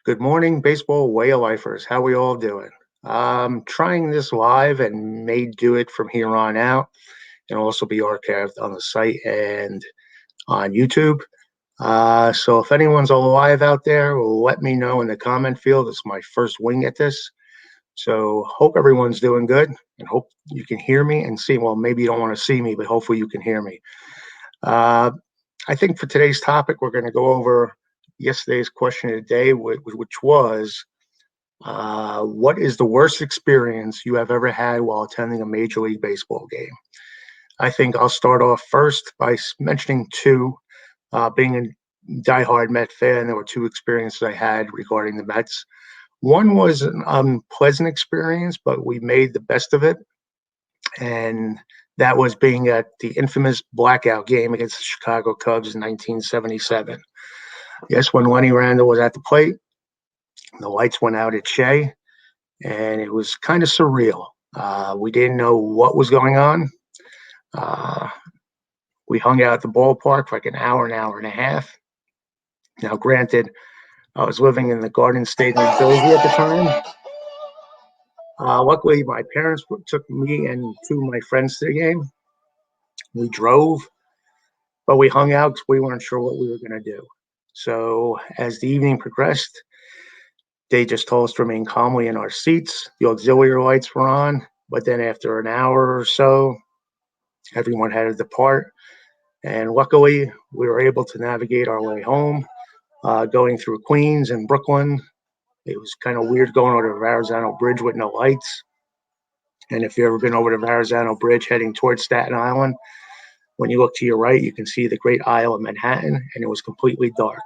Good morning, baseball way of lifers. How we all doing? Trying this live and may do it from here on out, and also be archived on the site and on YouTube. So if anyone's alive out there, let me know in the comment field. It's my first wing at this. So hope everyone's doing good and hope you can hear me and see. Well, maybe you don't want to see me, but hopefully you can hear me. Uh, I think for today's topic, we're going to go over yesterday's question of the day, which was what is the worst experience you have ever had while attending a Major League Baseball game? I think I'll start off first by mentioning two. Being a diehard Met fan, there were two experiences I had regarding the Mets. One was an unpleasant experience, but we made the best of it. And that was being at the infamous blackout game against the Chicago Cubs in 1977. Yes, when Lenny Randle was at the plate, the lights went out at Shea, and it was kind of surreal. We didn't know what was going on. Uh, we hung out at the ballpark for like an hour and a half. Now, granted, I was living in the Garden State, New Jersey at the time. Luckily, my parents took me and two of my friends to the game. We drove, but we hung out because we weren't sure what we were going to do. So, as the evening progressed, they just told us to remain calmly in our seats. The auxiliary lights were on, but then after an hour or so, everyone had to depart. And luckily, we were able to navigate our way home, going through Queens and Brooklyn. It was kind of weird going over the Verrazano Bridge with no lights. And if you've ever been over the Verrazano Bridge heading towards Staten Island, when you look to your right, you can see the Great Isle of Manhattan, and it was completely dark.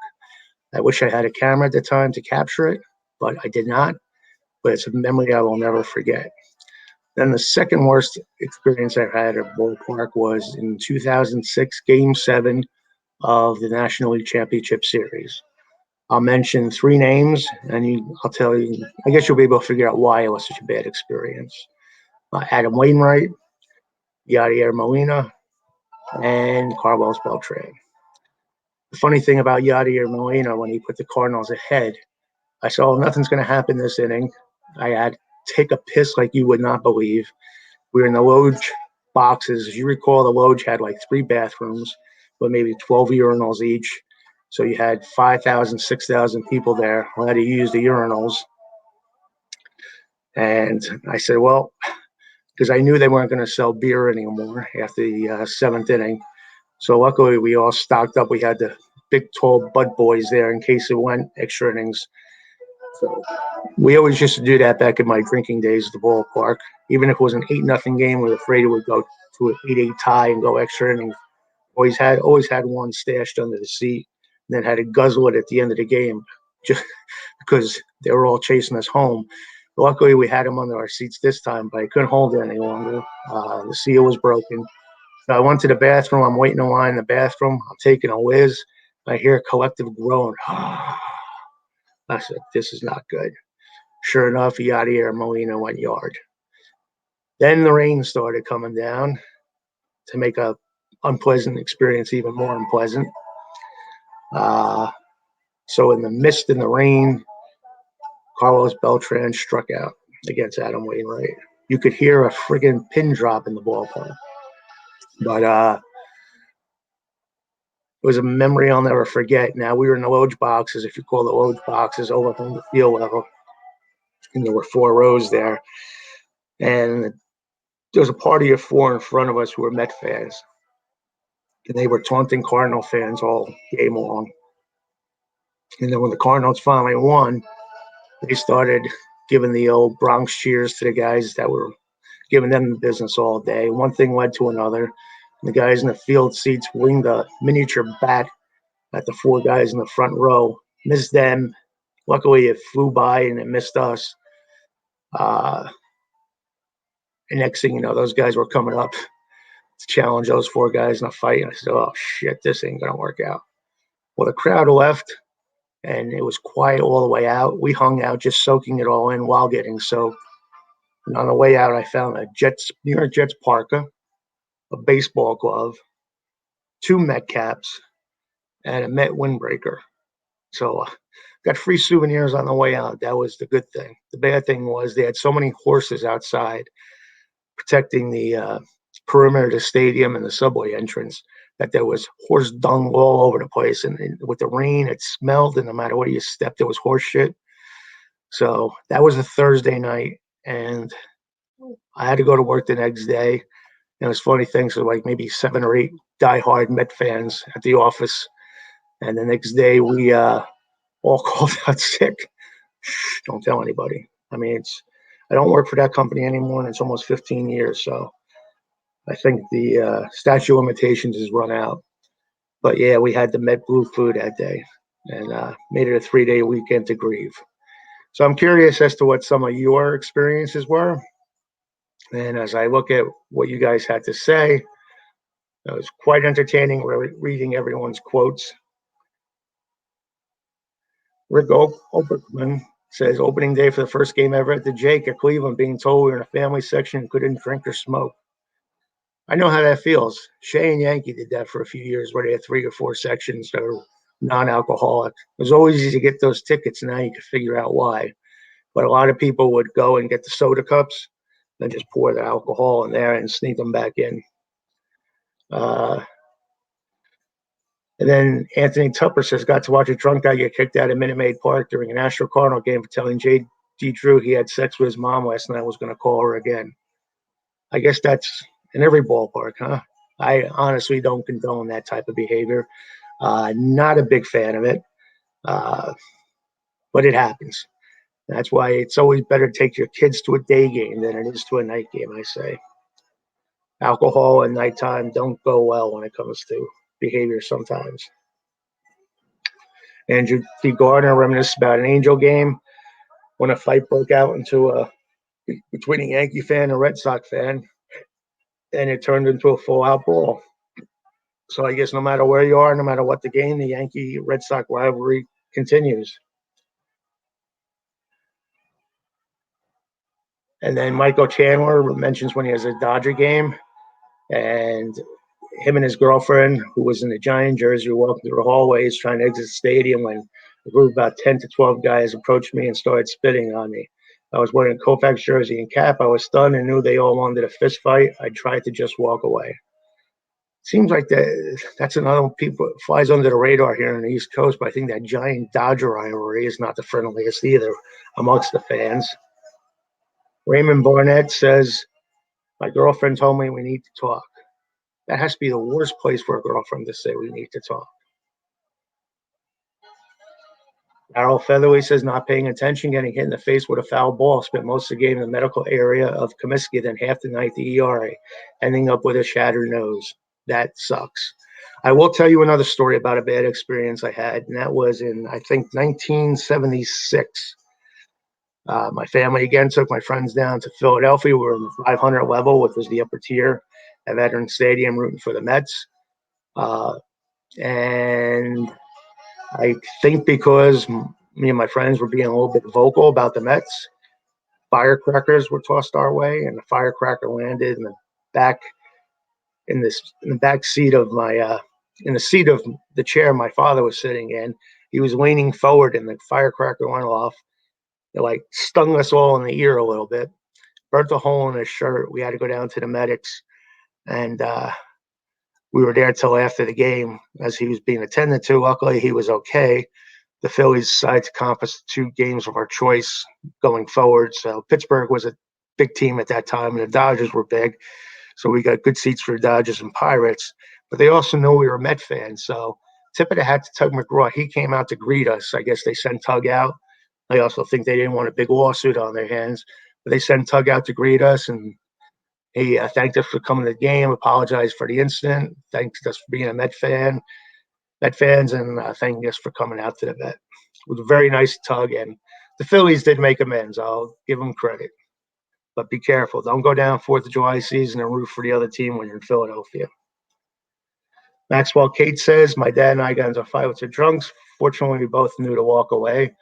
I wish I had a camera at the time to capture it, but I did not. But it's a memory I will never forget. Then the second worst experience I've had at ballpark was in 2006, Game 7 of the National League Championship Series. I'll mention three names, and I'll tell you. I guess you'll be able to figure out why it was such a bad experience. Adam Wainwright, Yadier Molina, and Carlos Beltran. The funny thing about Yadier Molina, when he put the Cardinals ahead, I said, "Oh, nothing's going to happen this inning." I had to take a piss like you would not believe. We were in the Loge boxes. As you recall, the Loge had like three bathrooms, but maybe 12 urinals each. So you had 5,000, 6,000 people there who had to use the urinals. And I said, well, because I knew they weren't going to sell beer anymore after the seventh inning. So luckily, we all stocked up. We had the big, tall Bud boys there in case it went extra innings. So we always used to do that back in my drinking days at the ballpark. Even if it was an 8-0 game, we were afraid it would go to an 8-8 tie and go extra innings. Always had one stashed under the seat, and then had to guzzle it at the end of the game, just because they were all chasing us home. Luckily, we had them under our seats this time, but I couldn't hold it any longer. The seal was broken. So I went to the bathroom. I'm waiting in line in the bathroom. I'm taking a whiz. I hear a collective groan. I said, this is not good. Sure enough, Yadier Molina went yard. Then the rain started coming down to make a unpleasant experience even more unpleasant. So in the mist and the rain, Carlos Beltran struck out against Adam Wainwright. You could hear a friggin' pin drop in the ballpark. But it was a memory I'll never forget. Now, we were in the Loge boxes, if you call the Loge boxes, over from the field level. And there were four rows there. And there was a party of four in front of us who were Met fans. And they were taunting Cardinal fans all game long. And then when the Cardinals finally won, they started giving the old Bronx cheers to the guys that were giving them the business all day. One thing led to another. The guys in the field seats winged a miniature bat at the four guys in the front row, missed them. Luckily, it flew by and it missed us. And next thing you know, those guys were coming up to challenge those four guys in a fight. And I said, oh, shit, this ain't going to work out. Well, the crowd left, and it was quiet all the way out. We hung out just soaking it all in while getting soaked. And on the way out, I found a New York Jets parka, a baseball glove, two Met caps, and a Met windbreaker. So got free souvenirs on the way out. That was the good thing. The bad thing was they had so many horses outside protecting the perimeter of the stadium and the subway entrance that there was horse dung all over the place. And with the rain, it smelled, and no matter where you stepped, there was horse shit. So that was a Thursday night, and I had to go to work the next day. And it was funny things, so like maybe 7 or 8 diehard Met fans at the office. And the next day, we all called out sick. Shh, don't tell anybody. I mean, I don't work for that company anymore, and it's almost 15 years. So I think the statute of limitations has run out. But yeah, we had the Met Blue food that day, and made it a 3-day weekend to grieve. So I'm curious as to what some of your experiences were. And as I look at what you guys had to say, it was quite entertaining reading everyone's quotes. Rick Oberman says, opening day for the first game ever at the Jake at Cleveland, being told we were in a family section and couldn't drink or smoke. I know how that feels. Shea and Yankee did that for a few years where they had 3 or 4 sections that were non-alcoholic. It was always easy to get those tickets. Now you can figure out why. But a lot of people would go and get the soda cups, then just pour the alcohol in there and sneak them back in. And then Anthony Tupper says, got to watch a drunk guy get kicked out of Minute Maid Park during an Astro Cardinal game for telling J.D. Drew he had sex with his mom last night, was going to call her again. I guess that's in every ballpark, huh? I honestly don't condone that type of behavior. Not a big fan of it, but it happens. That's why it's always better to take your kids to a day game than it is to a night game, I say. Alcohol and nighttime don't go well when it comes to behavior sometimes. Andrew T. Gardner reminisced about an Angel game when a fight broke out between a Yankee fan and a Red Sox fan, and it turned into a full-out brawl. So I guess no matter where you are, no matter what the game, the Yankee-Red Sox rivalry continues. And then Michael Chandler mentions when he has a Dodger game, and him and his girlfriend, who was in the Giant jersey, were walking through the hallways trying to exit the stadium when a group of about 10 to 12 guys approached me and started spitting on me. I was wearing a Koufax jersey and cap. I was stunned and knew they all wanted a fist fight. I tried to just walk away. Seems like that's another one people flies under the radar here on the East Coast, but I think that Giant Dodger rivalry is not the friendliest either amongst the fans. Raymond Barnett says, my girlfriend told me we need to talk. That has to be the worst place for a girlfriend to say we need to talk. Darryl Featherly says not paying attention, getting hit in the face with a foul ball. Spent most of the game in the medical area of Comiskey, then half the night the ERA, ending up with a shattered nose. That sucks. I will tell you another story about a bad experience I had, and that was in, I think, 1976. My family again took my friends down to Philadelphia. We were in the 500 level, which was the upper tier at Veterans Stadium, rooting for the Mets. And I think because me and my friends were being a little bit vocal about the Mets, firecrackers were tossed our way, and the firecracker landed in the back in the back seat of my in the seat of the chair my father was sitting in. He was leaning forward, and the firecracker went off. It like stung us all in the ear a little bit, burnt a hole in his shirt. We had to go down to the medics, and we were there till after the game as he was being attended to. Luckily, he was okay. The Phillies decided to conference 2 games of our choice going forward. So Pittsburgh was a big team at that time, and the Dodgers were big. So we got good seats for the Dodgers and Pirates. But they also knew we were Met fans. So tip of the hat to Tug McGraw. He came out to greet us. I guess they sent Tug out. I also think they didn't want a big lawsuit on their hands. But they sent Tug out to greet us, and he thanked us for coming to the game, apologized for the incident, thanked us for being a Met fans, and thanking us for coming out to the Met. It was a very nice Tug, and the Phillies did make amends. I'll give them credit. But be careful. Don't go down 4th of July season and root for the other team when you're in Philadelphia. Maxwell Kate says, my dad and I got into a fight with the drunks. Fortunately, we both knew to walk away.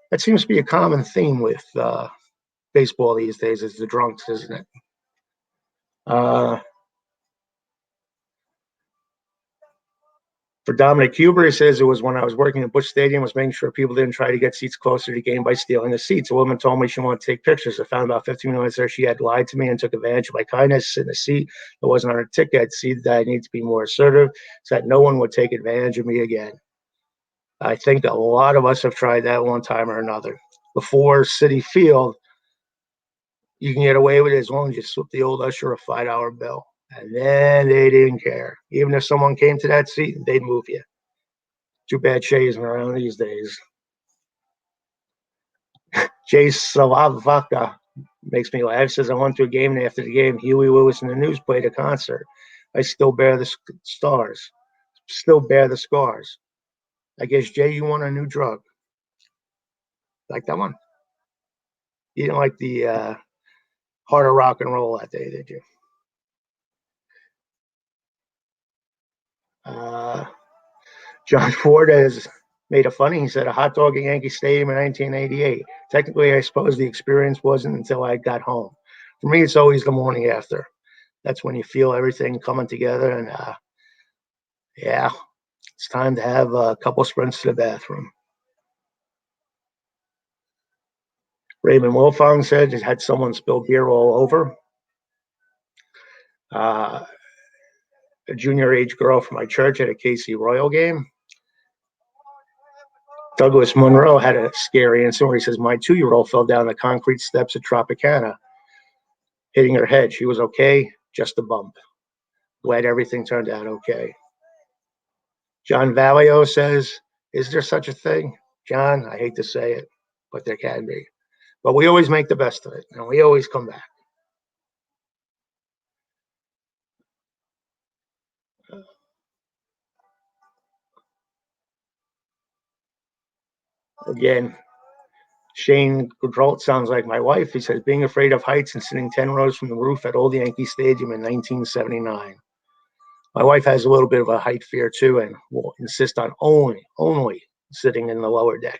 That seems to be a common theme with baseball these days, is the drunks, isn't it? For Dominic Huber, he says it was when I was working at Busch Stadium, was making sure people didn't try to get seats closer to the game by stealing the seats. A woman told me she wanted to take pictures. I found about 15 minutes there she had lied to me and took advantage of my kindness in a seat that wasn't on her ticket. See that I need to be more assertive so that no one would take advantage of me again. I think a lot of us have tried that one time or another. Before Citi Field, you can get away with it as long as you slip the old usher a $5 bill. And then they didn't care. Even if someone came to that seat, they'd move you. Too bad Shay isn't around these days. Jay Salavaka makes me laugh. Says I went to a game, and after the game, Huey Lewis and the News played a concert. I still bear the stars. Still bear the scars. I guess, Jay, you want a new drug. Like that one? You didn't like the harder rock and roll that day, did you? John Ford has made a funny. He said a hot dog at Yankee Stadium in 1988. Technically, I suppose the experience wasn't until I got home. For me, it's always the morning after. That's when you feel everything coming together, and yeah, it's time to have a couple sprints to the bathroom. Raymond Wolfong said it had someone spill beer all over. A junior age girl from my church at a KC Royal game. Douglas Monroe had a scary incident where he says, my 2-year-old fell down the concrete steps at Tropicana, hitting her head. She was okay, just a bump. Glad everything turned out okay. John Valio says, is there such a thing? John, I hate to say it, but there can be. But we always make the best of it, and we always come back. Again, Shane Gaudreault sounds like my wife. He says, being afraid of heights and sitting 10 rows from the roof at Old Yankee Stadium in 1979. My wife has a little bit of a height fear too, and will insist on only sitting in the lower deck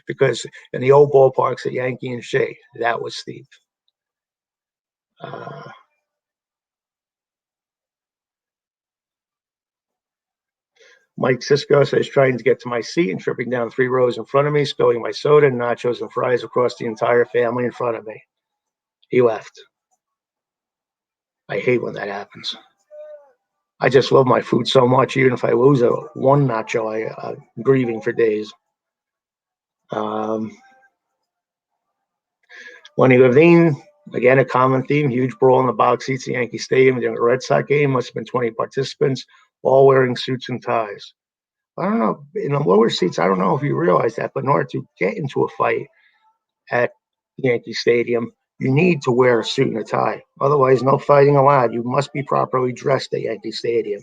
because in the old ballparks at Yankee and Shea, that was steep. Mike Cisco says, trying to get to my seat and tripping down 3 rows in front of me, spilling my soda and nachos and fries across the entire family in front of me. He left. I hate when that happens. I just love my food so much. Even if I lose one nacho, I'm grieving for days. Lenny Levine, again, a common theme, huge brawl in the box seats at Yankee Stadium during a Red Sox game. Must have been 20 participants, all wearing suits and ties. I don't know. In the lower seats, I don't know if you realize that, but in order to get into a fight at Yankee Stadium, you need to wear a suit and a tie. Otherwise, no fighting allowed. You must be properly dressed at Yankee Stadium.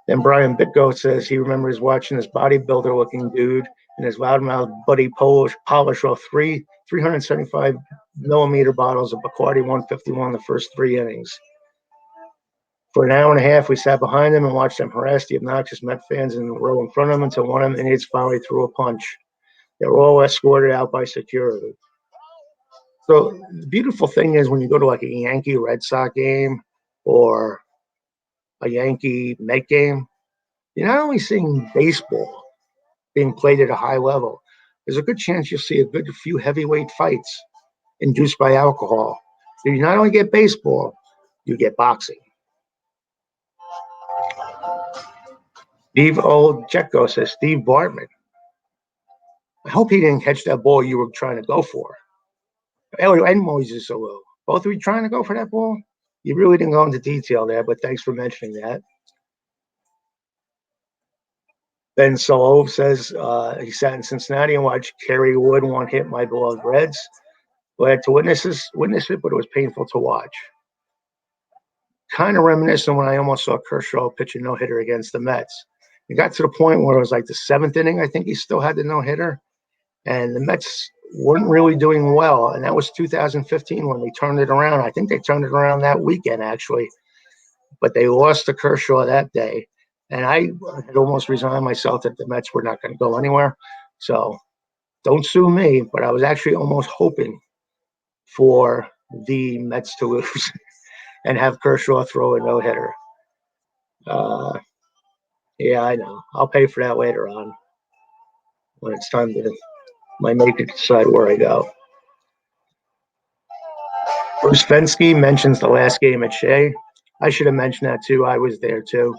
Then Brian Bitko says he remembers watching this bodybuilder-looking dude and his loudmouth buddy polish off 375 millimeter bottles of Bacardi 151 the first 3 innings. For an hour and a half, we sat behind them and watched them harass the obnoxious Met fans in the row in front of them until one of them idiots finally threw a punch. They were all escorted out by security. So the beautiful thing is when you go to like a Yankee Red Sox game or a Yankee Met game, you're not only seeing baseball being played at a high level, there's a good chance you'll see a good few heavyweight fights induced by alcohol. So you not only get baseball, you get boxing. Steve Olcheko says, Steve Bartman, I hope he didn't catch that ball you were trying to go for. And Moises Alou. Both of you trying to go for that ball? You really didn't go into detail there, but thanks for mentioning that. Ben Solo says he sat in Cincinnati and watched Kerry Wood one hit my beloved Reds. Glad to witness it, but it was painful to watch. Kind of reminiscent when I almost saw Kershaw pitch a no-hitter against the Mets. It got to the point where it was like the 7th inning, I think he still had the no-hitter, and the Mets weren't really doing well, and that was 2015 when they turned it around. I think they turned it around that weekend, actually, but they lost to Kershaw that day, and I had almost resigned myself that the Mets were not going to go anywhere, so don't sue me, but I was actually almost hoping for the Mets to lose and have Kershaw throw a no-hitter. Uh, yeah, I know. I'll pay for that later on when it's time to my mate to decide where I go. Bruce Fensky mentions the last game at Shea. I should have mentioned that too. I was there too.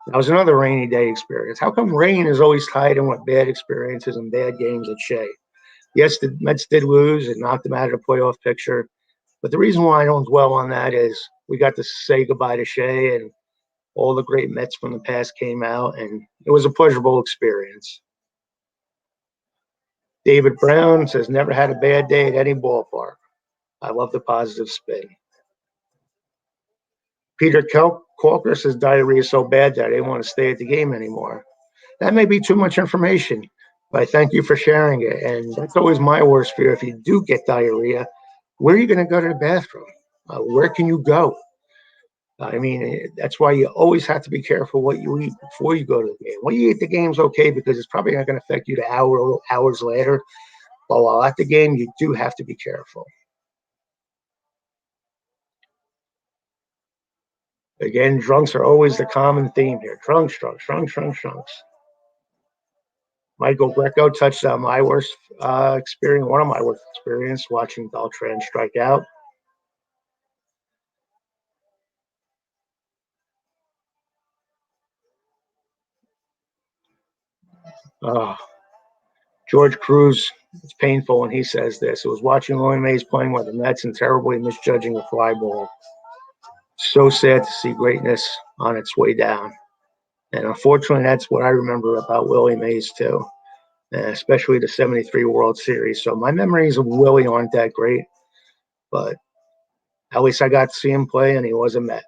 That was another rainy day experience. How come rain is always tied in with bad experiences and bad games at Shea? Yes, the Mets did lose and knocked them out of the playoff picture. But the reason why I don't dwell on that is we got to say goodbye to Shea, and all the great Mets from the past came out, and it was a pleasurable experience. David Brown says, never had a bad day at any ballpark. I love the positive spin. Peter Calker says, diarrhea is so bad that I didn't want to stay at the game anymore. That may be too much information, but I thank you for sharing it. And that's always my worst fear. If you do get diarrhea, where are you going to go to the bathroom? Where can you go? I mean, that's why you always have to be careful what you eat before you go to the game. What you eat at the game's okay because it's probably not going to affect you the hours later. But while at the game, you do have to be careful. Again, drunks are always the common theme here. Drunks, drunks, drunks, drunks, drunks. Michael Greco touched on my worst experience, one of my worst experience watching Beltran strike out. Uh, George Cruz, it's painful when he says this. It was watching Willie Mays playing with the Mets and terribly misjudging a fly ball. So sad to see greatness on its way down. And unfortunately, that's what I remember about Willie Mays, too, especially the 73 World Series. So my memories of Willie aren't that great, but at least I got to see him play, and he was a Met.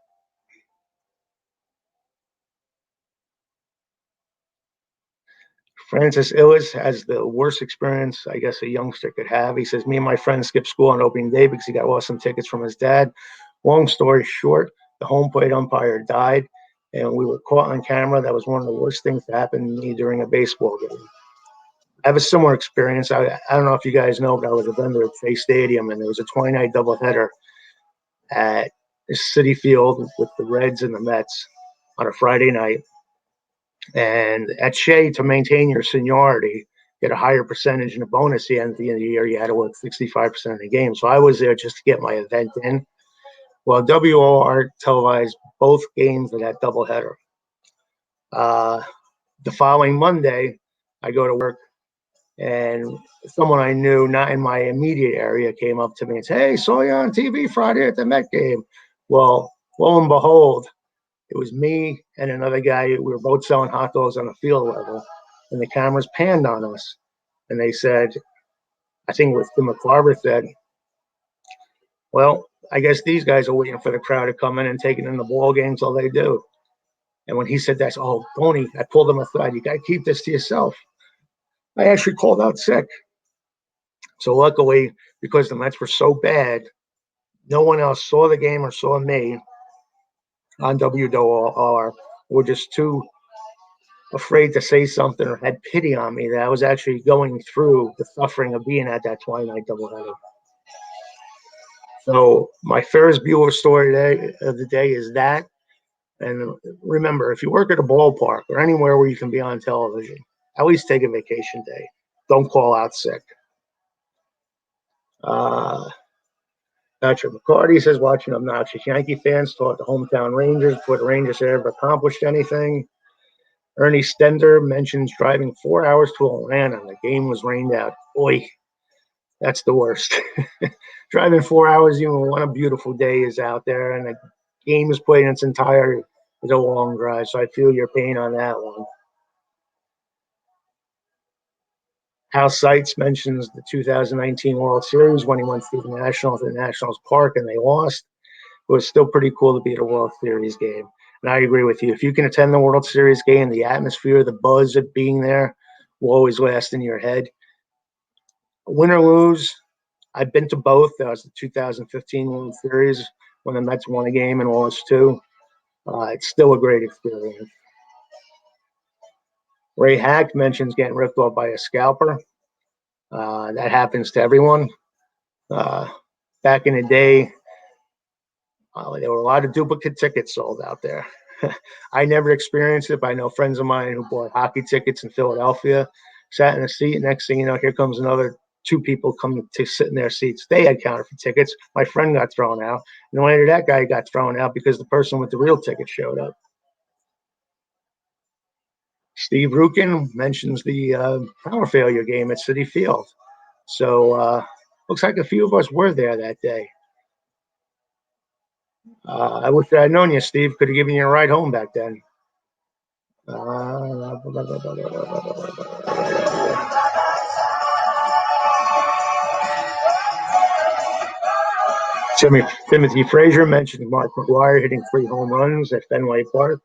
Francis Illis has the worst experience I guess a youngster could have. He says, me and my friend skipped school on opening day because he got awesome tickets from his dad. Long story short, the home plate umpire died, and we were caught on camera. That was one of the worst things to happen to me during a baseball game. I have a similar experience. I don't know if you guys know, but I was a vendor at Shea Stadium, and there was a 20-night doubleheader at Citi Field with the Reds and the Mets on a Friday night. And at Shea, to maintain your seniority, get a higher percentage in a bonus at the end of the year, you had to work 65% of the game. So I was there just to get my event in. Well, WOR televised both games of that doubleheader. The following Monday, I go to work, and someone I knew, not in my immediate area, came up to me and said, hey, saw you on TV Friday at the Met game. Well, lo and behold, it was me and another guy. We were both selling hot dogs on the field level, and the cameras panned on us. And they said, I think what Tim McCarver said, well, I guess these guys are waiting for the crowd to come in and taking in the ball games all they do. And when he said that, oh, Tony, I pulled him aside. You got to keep this to yourself. I actually called out sick. So luckily, because the Mets were so bad, no one else saw the game or saw me on WOR. We're just too afraid to say something or had pity on me that I was actually going through the suffering of being at that 20-night doubleheader. So my Ferris Bueller story of the day is that. And remember, if you work at a ballpark or anywhere where you can be on television, at least take a vacation day. Don't call out sick. Patrick McCarty says, watching obnoxious Yankee fans taught the hometown Rangers before the Rangers had ever accomplished anything. Ernie Stender mentions driving 4 hours to Atlanta and the game was rained out. Boy, that's the worst. Driving 4 hours even when a beautiful day is out there and the game is played in its entirety is a long drive. So I feel your pain on that one. Hal Seitz mentions the 2019 World Series when he went to the Nationals Park and they lost. It was still pretty cool to be at a World Series game. And I agree with you. If you can attend the World Series game, the atmosphere, the buzz of being there will always last in your head. Win or lose, I've been to both. That was the 2015 World Series when the Mets won a game and lost two. It's still a great experience. Ray Hack mentions getting ripped off by a scalper. That happens to everyone. Back in the day, there were a lot of duplicate tickets sold out there. I never experienced it, but I know friends of mine who bought hockey tickets in Philadelphia, sat in a seat. Next thing you know, here comes another two people coming to sit in their seats. They had counterfeit tickets. My friend got thrown out. And later that guy got thrown out because the person with the real ticket showed up. Steve Rukin mentions the power failure game at Citi Field. So looks like a few of us were there that day. I wish I had known you, Steve. Could have given you a ride home back then. Timothy Frazier mentioned Mark McGwire hitting 3 home runs at Fenway Park.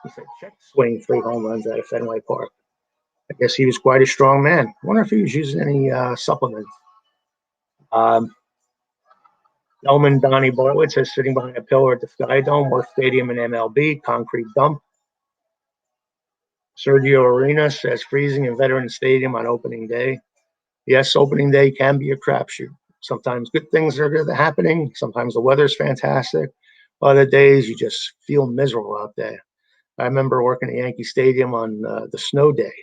He said, check swing 3 home runs out of Fenway Park. I guess he was quite a strong man. I wonder if he was using any supplements. Elman Donnie Bartlett says sitting behind a pillar at the Sky Dome, worst stadium in MLB, concrete dump. Sergio Arena says freezing in Veterans Stadium on opening day. Yes, opening day can be a crapshoot. Sometimes good things are happening. Sometimes the weather's fantastic. Other days you just feel miserable out there. I remember working at Yankee Stadium on the snow day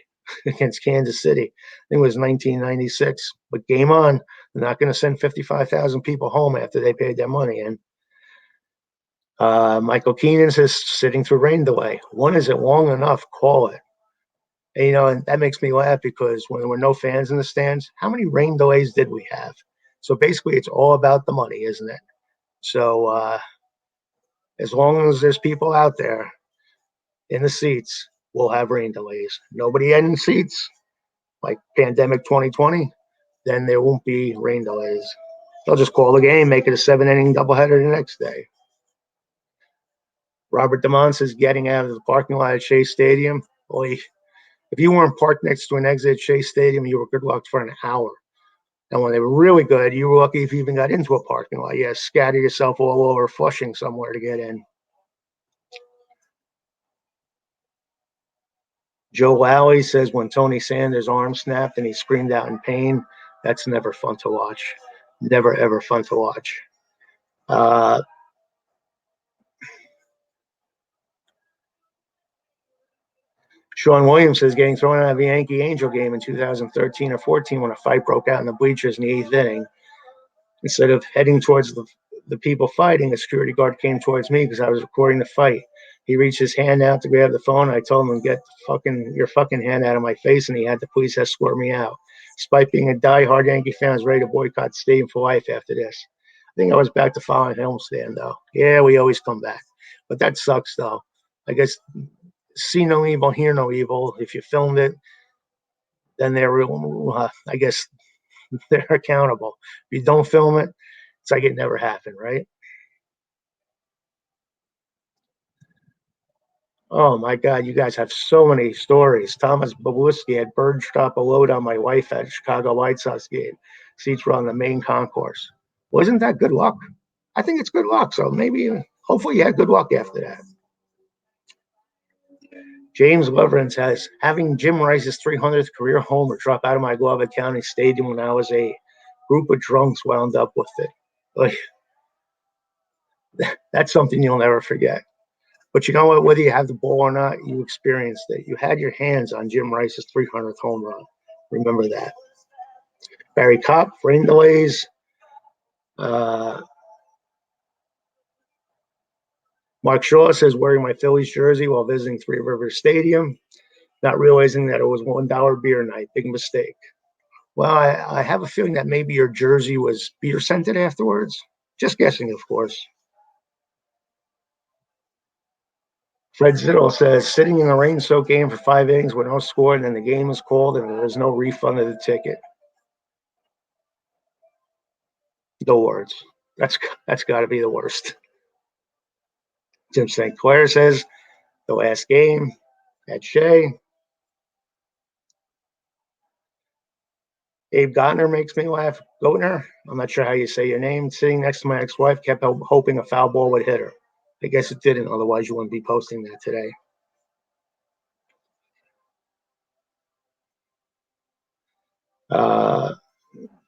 against Kansas City. I think it was 1996. But game on. They're not going to send 55,000 people home after they paid their money in. Michael Keenan says sitting through rain delay. One, is it long enough? Call it. And, and that makes me laugh because when there were no fans in the stands, how many rain delays did we have? So basically, it's all about the money, isn't it? So as long as there's people out there in the seats, we'll have rain delays. Nobody in seats, like pandemic 2020, then there won't be rain delays. They'll just call the game, make it a 7-inning doubleheader the next day. Robert DeMont says getting out of the parking lot at Shea Stadium. Boy, if you weren't parked next to an exit at Shea Stadium, you were good luck for an hour. And when they were really good, you were lucky if you even got into a parking lot. You had to scatter yourself all over Flushing somewhere to get in. Joe Lally says when Tony Sanders' arm snapped and he screamed out in pain, that's never fun to watch. Never, ever fun to watch. Sean Williams says getting thrown out of the Yankee Angel game in 2013 or 14 when a fight broke out in the bleachers in the 8th inning. Instead of heading towards the people fighting, a security guard came towards me because I was recording the fight. He reached his hand out to grab the phone. I told him, get your fucking hand out of my face, and he had the police escort me out. Despite being a diehard Yankee fan, I was ready to boycott the stadium for life after this. I think I was back to following Helmstand, though. Yeah, we always come back. But that sucks, though. I guess see no evil, hear no evil. If you filmed it, then I guess they're accountable. If you don't film it, it's like it never happened, right? Oh my God, you guys have so many stories. Thomas Babuski had birds drop a load on my wife at Chicago White Sox game. Seats were on the main concourse. Wasn't that good luck? I think it's good luck. So maybe, hopefully, you had good luck after that. James Leverins says having Jim Rice's 300th career homer drop out of my glove at County Stadium when I was a group of drunks wound up with it. Like, that's something you'll never forget. But you know what? Whether you have the ball or not, you experienced it. You had your hands on Jim Rice's 300th home run. Remember that. Barry Kopp, rain delays. Mark Shaw says wearing my Phillies jersey while visiting Three Rivers Stadium, not realizing that it was $1 beer night. Big mistake. Well, I have a feeling that maybe your jersey was beer scented afterwards. Just guessing, of course. Fred Zittel says sitting in a rain-soaked game for 5 innings with no score, and then the game is called, and there's no refund of the ticket. No words. That's got to be the worst. Jim St. Clair says the last game at Shea. Abe Gottner makes me laugh. Gottner, I'm not sure how you say your name. Sitting next to my ex-wife, kept hoping a foul ball would hit her. I guess it didn't. Otherwise, you wouldn't be posting that today.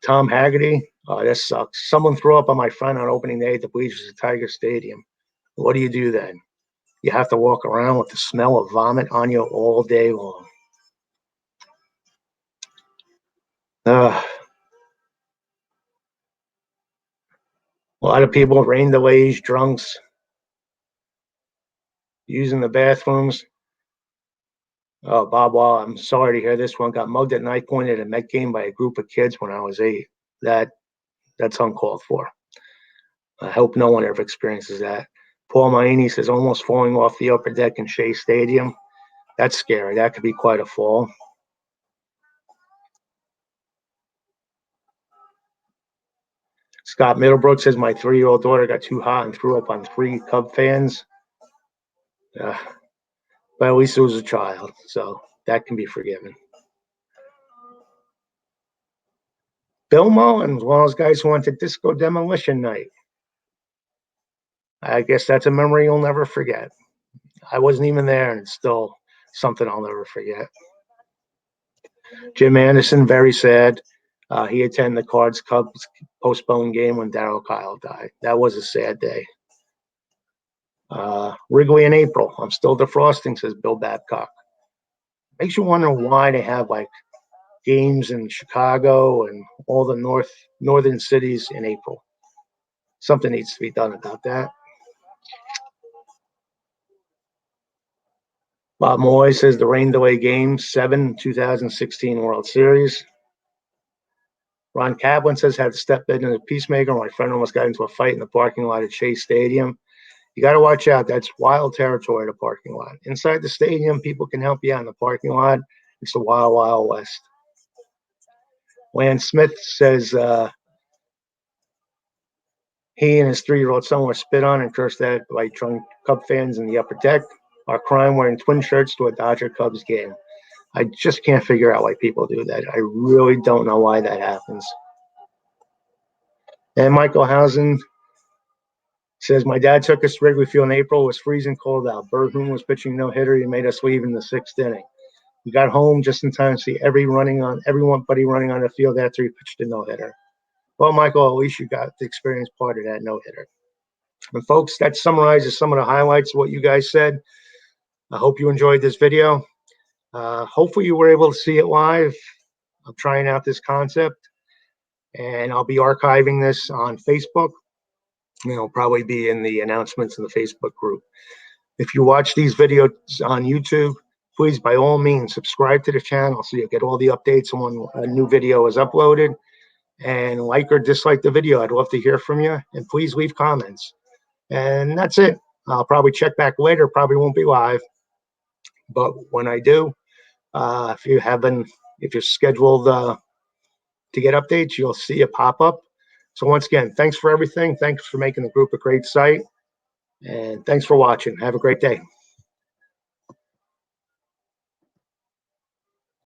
Tom Haggerty, Oh, this sucks. Someone threw up on my friend on opening day at the bleachers at Tiger Stadium. What do you do then? You have to walk around with the smell of vomit on you all day long. A lot of people, rain delays, drunks, using the bathrooms. Oh, Bob Wall, I'm sorry to hear this one. Got mugged at knife point at a Met game by a group of kids when I was 8. That's uncalled for. I hope no one ever experiences that. Paul Maini says almost falling off the upper deck in Shea Stadium. That's scary. That could be quite a fall. Scott Middlebrook says my 3-year-old daughter got too hot and threw up on 3 Cub fans. But at least it was a child, so that can be forgiven. Bill Mullins, one of those guys who went to Disco Demolition Night. I guess that's a memory you'll never forget. I wasn't even there, and it's still something I'll never forget. Jim Anderson, very sad. He attended the Cards Cubs postponed game when Darryl Kyle died. That was a sad day. Wrigley in April. I'm still defrosting, says Bill Babcock. Makes you wonder why they have like games in Chicago and all the northern cities in April. Something needs to be done about that. Bob Moy says the rain delay game 7 2016 World Series. Ron Kaplan says had to step in as a peacemaker. My friend almost got into a fight in the parking lot at Shea Stadium. You got to watch out. That's wild territory, the parking lot. Inside the stadium, people can help you out in the parking lot. It's the wild, wild west. Lance Smith says he and his 3-year-old son were spit on and cursed at by drunk Cub fans in the upper deck. Are crying wearing twin shirts to a Dodger Cubs game. I just can't figure out why people do that. I really don't know why that happens. And Michael Housen says, my dad took us to Wrigley Field in April. It was freezing cold out. Bergman was pitching no-hitter. He made us leave in the 6th inning. We got home just in time to see everybody running on the field after he pitched a no-hitter. Well, Michael, at least you got the experience part of that no-hitter. And folks, that summarizes some of the highlights of what you guys said. I hope you enjoyed this video. Hopefully you were able to see it live. I'm trying out this concept, and I'll be archiving this on Facebook. It'll probably be in the announcements in the Facebook group. If you watch these videos on YouTube, please, by all means, subscribe to the channel so you'll get all the updates when a new video is uploaded. And like or dislike the video. I'd love to hear from you. And please leave comments. And that's it. I'll probably check back later. Probably won't be live. But when I do, if you're scheduled to get updates, you'll see a pop-up. So once again, thanks for everything. Thanks for making the group a great site. And thanks for watching. Have a great day.